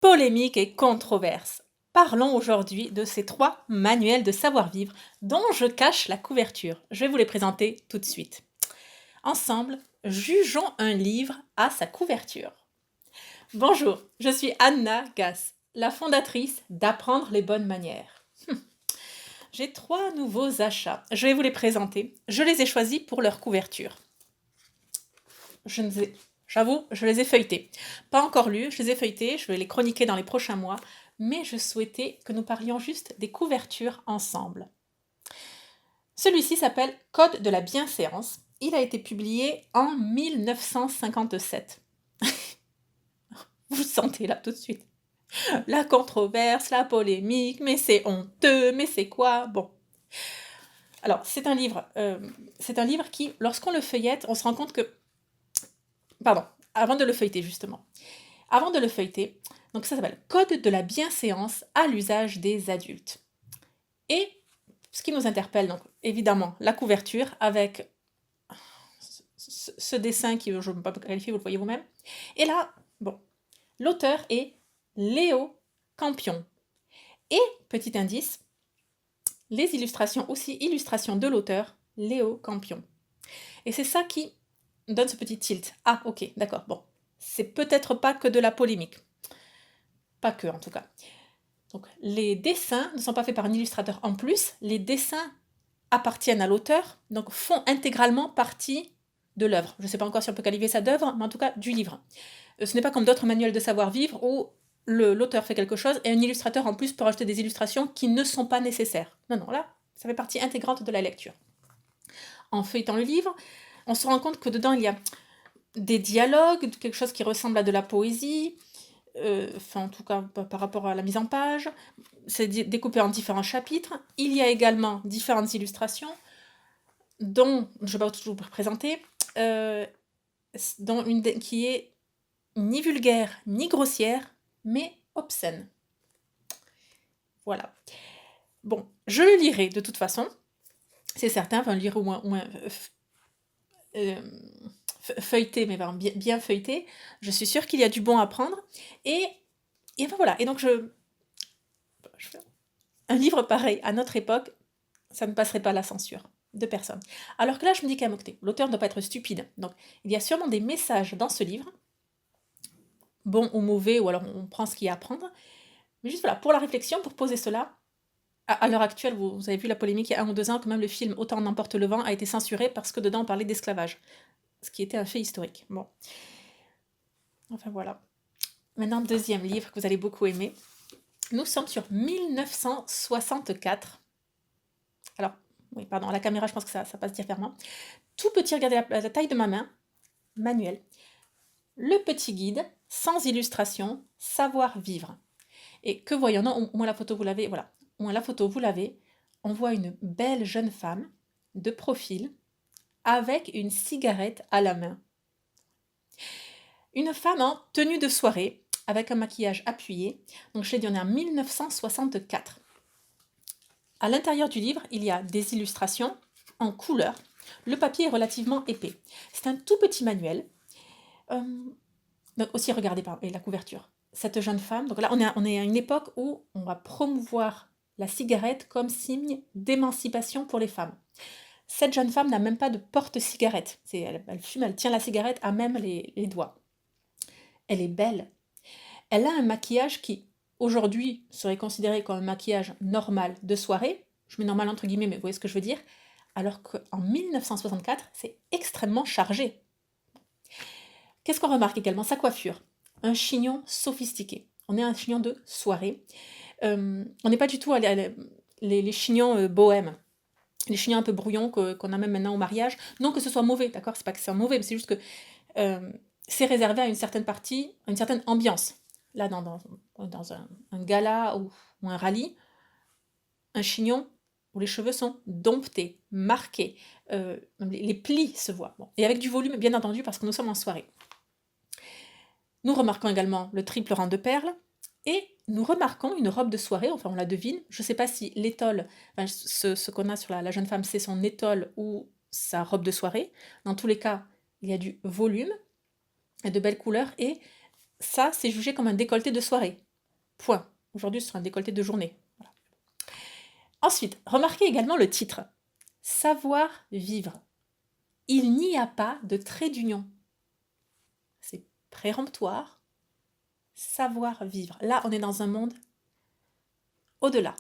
Polémique et controverse. Parlons aujourd'hui de ces 3 manuels de savoir-vivre dont je cache la couverture. Je vais vous les présenter tout de suite. Ensemble, jugeons un livre à sa couverture. Bonjour, je suis Anna Gass, la fondatrice d'Apprendre les bonnes manières. J'ai 3 nouveaux achats. Je vais vous les présenter. Je les ai choisis pour leur couverture. J'avoue, je les ai feuilletés. Pas encore lus, je les ai feuilletés, je vais les chroniquer dans les prochains mois, mais je souhaitais que nous parlions juste des couvertures ensemble. Celui-ci s'appelle Code de la bienséance. Il a été publié en 1957. Vous sentez là tout de suite. La controverse, la polémique, mais c'est honteux, mais c'est quoi? Bon. Alors, c'est un livre qui, lorsqu'on le feuillette, on se rend compte que... Pardon, avant de le feuilleter justement. Avant de le feuilleter, donc ça s'appelle Code de la bienséance à l'usage des adultes. Et ce qui nous interpelle, donc évidemment, la couverture avec ce dessin qui, je ne peux pas qualifier, vous le voyez vous-même. Et là, bon, l'auteur est Léo Campion. Et, petit indice, les illustrations, aussi illustrations de l'auteur, Léo Campion. Et c'est ça qui donne ce petit tilt. Ah, ok, d'accord, bon. C'est peut-être pas que de la polémique. Pas que, en tout cas. Donc, les dessins ne sont pas faits par un illustrateur en plus. Les dessins appartiennent à l'auteur, donc font intégralement partie de l'œuvre. Je ne sais pas encore si on peut qualifier ça d'œuvre, mais en tout cas du livre. Ce n'est pas comme d'autres manuels de savoir-vivre où l'auteur fait quelque chose et un illustrateur en plus peut rajouter des illustrations qui ne sont pas nécessaires. Non, non, là, ça fait partie intégrante de la lecture. En feuilletant le livre, on se rend compte que dedans, il y a des dialogues, quelque chose qui ressemble à de la poésie, en tout cas par rapport à la mise en page. C'est découpé en différents chapitres. Il y a également différentes illustrations, dont, je ne vais pas tout vous présenter, dont une qui est ni vulgaire ni grossière, mais obscène. Voilà. Bon, je le lirai de toute façon, c'est certain, enfin le lire au moins feuilleté, mais bien feuilleté. Je suis sûre qu'il y a du bon à prendre. Et ben voilà. Et donc un livre pareil à notre époque, ça ne passerait pas la censure de personne. Alors que là, je me dis qu'à moquer. L'auteur ne doit pas être stupide. Donc, il y a sûrement des messages dans ce livre, bons ou mauvais, ou alors on prend ce qu'il y a à prendre. Mais juste voilà, pour la réflexion, pour poser cela, à l'heure actuelle, vous avez vu la polémique il y a 1 ou 2 ans, quand même le film Autant en emporte le vent a été censuré parce que dedans on parlait d'esclavage. Ce qui était un fait historique. Bon. Enfin voilà. Maintenant, deuxième livre que vous allez beaucoup aimer. Nous sommes sur 1964. Alors, oui, pardon, à la caméra, je pense que ça passe différemment. Tout petit, regardez la taille de ma main, manuel. Le petit guide, sans illustration, savoir vivre. Et que voyons-nous? Au moins la photo, vous l'avez, voilà. Au moins la photo, vous l'avez. On voit une belle jeune femme, de profil, avec une cigarette à la main. Une femme en tenue de soirée, avec un maquillage appuyé. Donc je l'ai dit, on est en 1964. À l'intérieur du livre, il y a des illustrations en couleur. Le papier est relativement épais. C'est un tout petit manuel. Donc aussi, regardez la couverture. Cette jeune femme, donc là on est à une époque où on va promouvoir la cigarette comme signe d'émancipation pour les femmes. Cette jeune femme n'a même pas de porte-cigarette. Elle fume, elle tient la cigarette à même les doigts. Elle est belle. Elle a un maquillage qui, aujourd'hui, serait considéré comme un maquillage normal de soirée. Je mets normal entre guillemets, mais vous voyez ce que je veux dire. Alors qu'en 1964, c'est extrêmement chargé. Qu'est-ce qu'on remarque également? Sa coiffure. Un chignon sophistiqué. On est à un chignon de soirée. On n'est pas du tout à les chignons bohèmes. Les chignons un peu brouillons qu'on a même maintenant au mariage. Non que ce soit mauvais, d'accord? C'est pas que c'est mauvais, mais c'est juste que c'est réservé à une certaine partie, à une certaine ambiance. Là, dans un gala ou un rallye, un chignon où les cheveux sont domptés, marqués, les plis se voient. Bon. Et avec du volume, bien entendu, parce que nous sommes en soirée. Nous remarquons également le triple rang de perles, et nous remarquons une robe de soirée, enfin on la devine. Je ne sais pas si l'étole, enfin, ce qu'on a sur la jeune femme, c'est son étole ou sa robe de soirée. Dans tous les cas, il y a du volume, et de belles couleurs, et ça, c'est jugé comme un décolleté de soirée. Point. Aujourd'hui, ce sera un décolleté de journée. Voilà. Ensuite, remarquez également le titre. Savoir vivre. Il n'y a pas de trait d'union. C'est péremptoire. Savoir vivre. Là, on est dans un monde au-delà.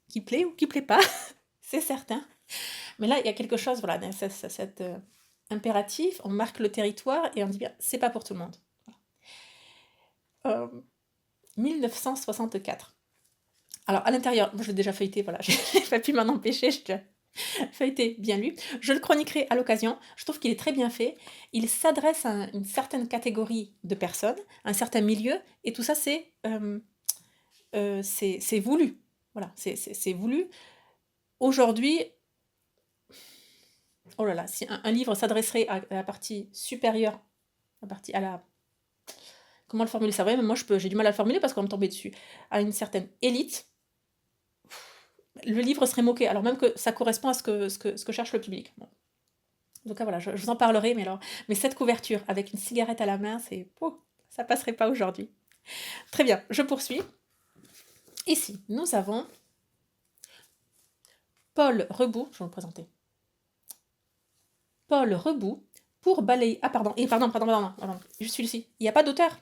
Qui plaît ou qui plaît pas, c'est certain. Mais là, il y a quelque chose, voilà, cet impératif, on marque le territoire et on dit bien, c'est pas pour tout le monde. Voilà. 1964. Alors, à l'intérieur, moi je l'ai déjà feuilleté, voilà, j'ai pas pu m'en empêcher, j'ai déjà feuilleté, bien lu. Je le chroniquerai à l'occasion, je trouve qu'il est très bien fait. Il s'adresse à une certaine catégorie de personnes, à un certain milieu, et tout ça, c'est voulu. Voilà, c'est voulu. Aujourd'hui, oh là là, si un livre s'adresserait à la partie supérieure, à la... Comment le formuler ça? Ouais, mais moi j'ai du mal à le formuler parce qu'on va me tomber dessus. À une certaine élite, le livre serait moqué, alors même que ça correspond à ce que cherche le public. Bon. En tout cas, voilà, je vous en parlerai, mais cette couverture avec une cigarette à la main, ça passerait pas aujourd'hui. Très bien, je poursuis. Ici, nous avons Paul Rebout, je vais vous le présenter. Paul Rebout, pour balayer... Ah pardon, je suis ici. Il n'y a pas d'auteur.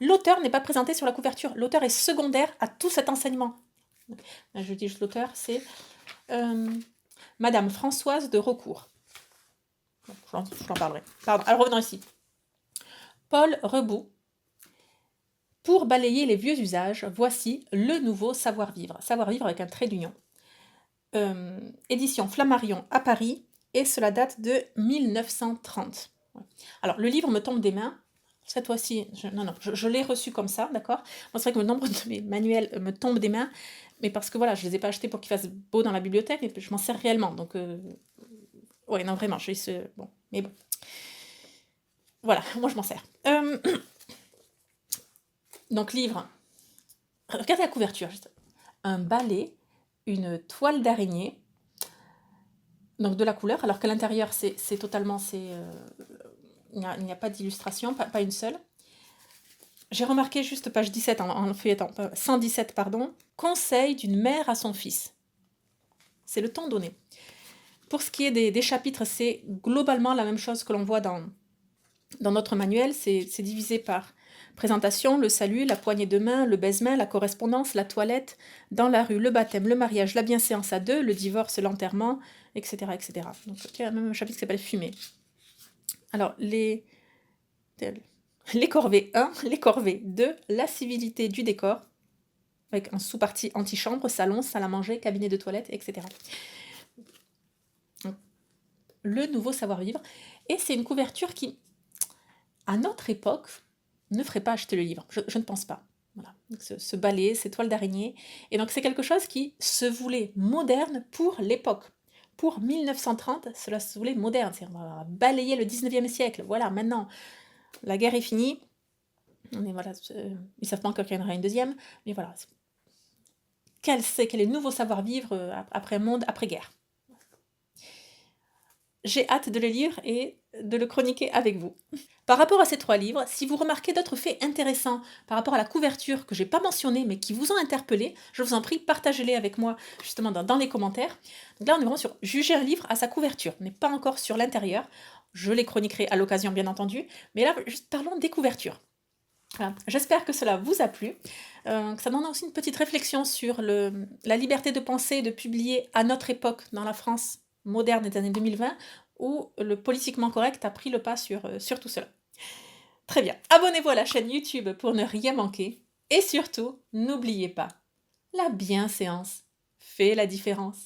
L'auteur n'est pas présenté sur la couverture. L'auteur est secondaire à tout cet enseignement. Je dis juste l'auteur, c'est Madame Françoise de Recourt. Je l'en parlerai. Pardon, alors revenons ici. Paul Rebout. Pour balayer les vieux usages, voici le nouveau savoir-vivre. Savoir-vivre avec un trait d'union. Édition Flammarion à Paris, et cela date de 1930. Alors, le livre me tombe des mains. Cette fois-ci, je l'ai reçu comme ça, d'accord? Moi, c'est vrai que le nombre de mes manuels me tombe des mains, mais parce que voilà, je ne les ai pas achetés pour qu'ils fassent beau dans la bibliothèque, mais je m'en sers réellement. Donc, ouais, non, vraiment, j'ai ce... Bon, mais bon. Voilà, moi, je m'en sers. Donc, livre. Regardez la couverture, juste. Un balai, une toile d'araignée, donc de la couleur, alors qu'à l'intérieur, c'est totalement... il n'y a pas d'illustration, pas une seule. J'ai remarqué juste page 17 en feuilletant, 117 pardon, conseil d'une mère à son fils. C'est le ton donné. Pour ce qui est des chapitres, c'est globalement la même chose que l'on voit dans notre manuel. C'est divisé par présentation, le salut, la poignée de main, le baise-main, la correspondance, la toilette, dans la rue, le baptême, le mariage, la bienséance à deux, le divorce, l'enterrement, etc., etc. Donc il y a même un chapitre qui s'appelle Fumée. Alors, les corvées 1, les corvées 2, la civilité du décor, avec un sous-partie antichambre, salon, salle à manger, cabinet de toilette, etc. Le nouveau savoir-vivre. Et c'est une couverture qui, à notre époque, ne ferait pas acheter le livre. Je ne pense pas. Voilà. Donc, ce balai, ces toiles d'araignée. Et donc c'est quelque chose qui se voulait moderne pour l'époque. Pour 1930, cela se voulait moderne. C'est-à-dire, on va balayer le 19e siècle. Voilà, maintenant, la guerre est finie. Voilà, ils ne savent pas encore qu'il y en aura une deuxième. Mais voilà. Quel est le nouveau savoir-vivre après un monde après-guerre. J'ai hâte de le lire et de le chroniquer avec vous. Par rapport à ces 3 livres, si vous remarquez d'autres faits intéressants par rapport à la couverture que je n'ai pas mentionné mais qui vous ont interpellé, je vous en prie, partagez-les avec moi justement dans les commentaires. Donc là, on est vraiment sur juger un livre à sa couverture. On n'est pas encore sur l'intérieur. Je les chroniquerai à l'occasion, bien entendu. Mais là, juste parlons des couvertures. Voilà. J'espère que cela vous a plu, que ça donne aussi une petite réflexion sur la liberté de penser et de publier à notre époque dans la France moderne des années 2020, où le politiquement correct a pris le pas sur tout cela. Très bien, abonnez-vous à la chaîne YouTube pour ne rien manquer, et surtout, n'oubliez pas, la bienséance fait la différence.